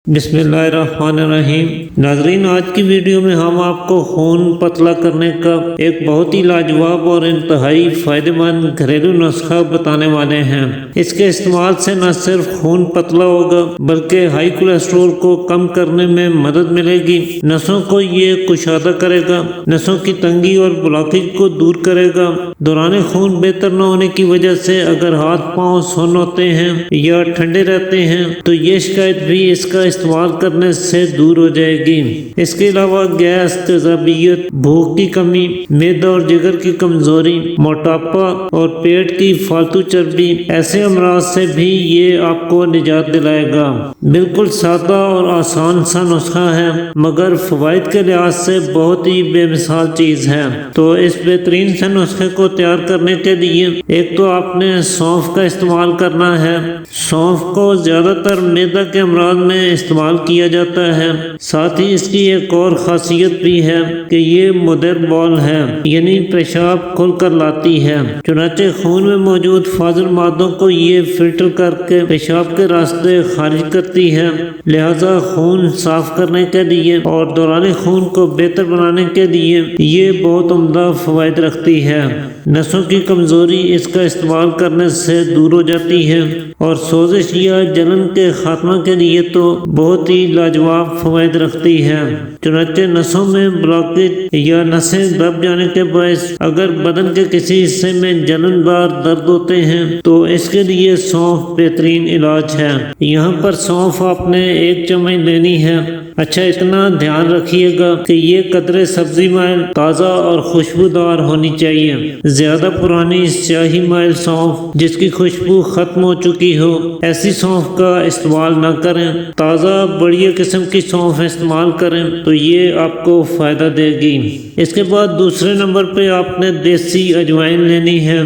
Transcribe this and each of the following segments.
بسم اللہ الرحمن الرحیم۔ ناظرین، آج کی ویڈیو میں ہم آپ کو خون پتلا کرنے کا ایک بہت ہی لاجواب اور انتہائی فائدہ مند گھریلو نسخہ بتانے والے ہیں۔ اس کے استعمال سے نہ صرف خون پتلا ہوگا بلکہ ہائی کولیسٹرول کو کم کرنے میں مدد ملے گی، نسوں کو یہ کشادہ کرے گا، نسوں کی تنگی اور بلاکیج کو دور کرے گا۔ دوران خون بہتر نہ ہونے کی وجہ سے اگر ہاتھ پاؤں سن ہوتے ہیں یا ٹھنڈے رہتے ہیں تو یہ شکایت بھی اس کا استعمال کرنے سے دور ہو جائے گی۔ اس کے علاوہ گیس، تیزابیت، بھوک کی کمی، معدہ اور جگر کی کمزوری، موٹاپا اور پیٹ کی فالتو چربی، ایسے امراض سے بھی یہ آپ کو نجات دلائے گا۔ بالکل سادہ اور آسان سا نسخہ ہے مگر فوائد کے لحاظ سے بہت ہی بے مثال چیز ہے۔ تو اس بہترین سے نسخے کو تیار کرنے کے لیے ایک تو آپ نے سونف کا استعمال کرنا ہے۔ سونف کو زیادہ تر معدہ کے امراض میں استعمال کیا جاتا ہے۔ ساتھ ہی اس کی ایک اور خاصیت بھی ہے کہ یہ مدر بول ہے، یعنی پیشاب کھل کر لاتی ہے۔ چنانچہ خون میں موجود فاضل مادوں کو یہ فلٹر کر کے پیشاب کے راستے خارج کرتی ہے۔ لہذا خون صاف کرنے کے لیے اور دوران خون کو بہتر بنانے کے لیے یہ بہت عمدہ فوائد رکھتی ہے۔ نسوں کی کمزوری اس کا استعمال کرنے سے دور ہو جاتی ہے اور سوزش یا جلن کے خاتمہ کے لیے تو بہت ہی لاجواب فوائد رکھتی ہے۔ چنانچہ نسوں میں بلاکیج یا نسیں دب جانے کے باعث اگر بدن کے کسی حصے میں جلن بار درد ہوتے ہیں تو اس کے لیے سونف بہترین علاج ہے۔ یہاں پر سونف آپ نے 1 چمچ لینی ہے۔ اچھا، اتنا دھیان رکھیے گا کہ یہ قدرے سبزی مائل، تازہ اور خوشبودار ہونی چاہیے۔ زیادہ پرانی سیاہی مائل سونف جس کی خوشبو ختم ہو چکی ہو، ایسی سونف کا استعمال نہ کریں۔ تازہ بڑھیا قسم کی سونف استعمال کریں تو یہ آپ کو فائدہ دے گی۔ اس کے بعد دوسرے نمبر پہ آپ نے دیسی اجوائن لینی ہے۔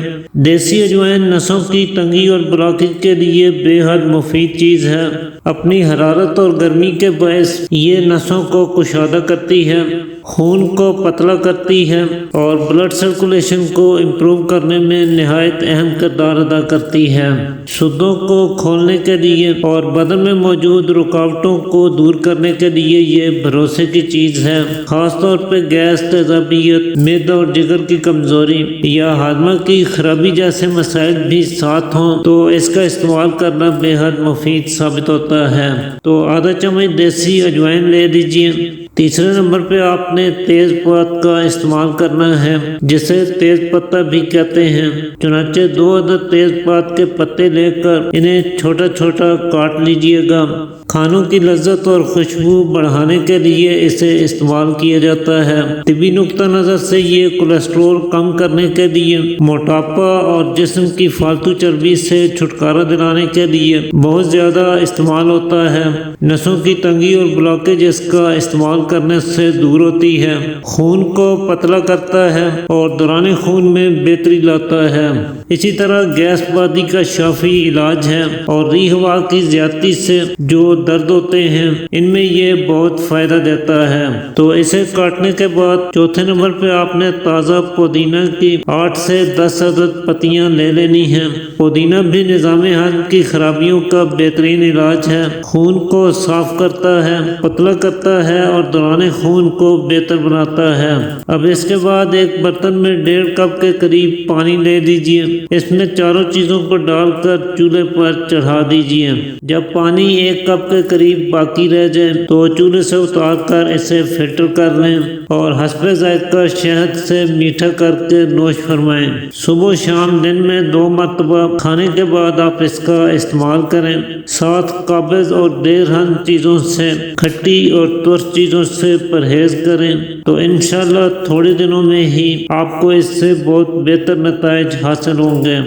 دیسی اجوائن نسوں کی تنگی اور بلاکیج کے لیے بے حد مفید چیز ہے۔ اپنی حرارت اور گرمی کے باعث یہ نسوں کو کشادہ کرتی ہے، خون کو پتلا کرتی ہے اور بلڈ سرکولیشن کو امپروو کرنے میں نہایت اہم کردار ادا کرتی ہے۔ شدوں کو کھولنے کے لیے اور بدن میں موجود رکاوٹوں کو دور کرنے کے لیے یہ بھروسے کی چیز ہے۔ خاص طور پہ گیس، تیزابیت، معدہ اور جگر کی کمزوری یا ہاضمہ کی خرابی جیسے مسائل بھی ساتھ ہوں تو اس کا استعمال کرنا بے حد مفید ثابت ہوتا ہے۔ تو آدھا چمچ دیسی اجوائن لے لیجئے۔ تیسرے نمبر پہ آپ نے تیز پات کا استعمال کرنا ہے، جسے تیز پتہ بھی کہتے ہیں۔ چنانچہ 2 عدد تیز پات کے پتے لے کر انہیں چھوٹا چھوٹا کاٹ لیجئے گا۔ کھانوں کی لذت اور خوشبو بڑھانے کے لیے اسے استعمال کیا جاتا ہے۔ طبی نقطہ نظر سے یہ کولیسٹرول کم کرنے کے لیے، موٹاپا اور جسم کی فالتو چربی سے چھٹکارا دلانے کے لیے بہت زیادہ استعمال ہوتا ہے۔ نسوں کی تنگی اور بلاکیج اس کا استعمال کرنے سے دور ہوتی ہے، خون کو پتلا کرتا ہے اور دوران خون میں بہتری لاتا ہے۔ اسی طرح گیس بادی کا شافی علاج ہے اور ری ہوا کی زیادتی سے جو درد ہوتے ہیں ان میں یہ بہت فائدہ دیتا ہے۔ تو اسے کاٹنے کے بعد چوتھے نمبر پہ آپ نے تازہ پودینہ کی 8 سے 10 عدد پتیاں لے لینی ہیں۔ پودینہ بھی نظام ہضم کی خرابیوں کا بہترین علاج ہے، خون کو صاف کرتا ہے، پتلا کرتا ہے اور دوران خون کو بہتر بناتا ہے۔ اب اس کے بعد ایک برتن میں 1.5 کپ کے قریب پانی لے لیجئے۔ اس میں چاروں چیزوں کو ڈال کر چولہے پر چڑھا دیجئے۔ جب پانی 1 کپ کے قریب باقی رہ جائے تو چولہے سے اتار کر اسے فلٹر کر لیں اور حسب ذائقہ شہد سے میٹھا کر کے نوش فرمائیں۔ صبح و شام دن میں 2 مرتبہ کھانے کے بعد آپ اس کا استعمال کریں۔ ساتھ قابض اور دیر ہضم چیزوں سے، کھٹی اور ترش چیزوں سے پرہیز کریں تو انشاءاللہ تھوڑے دنوں میں ہی آپ کو اس سے بہت بہتر نتائج حاصل ہوں گے۔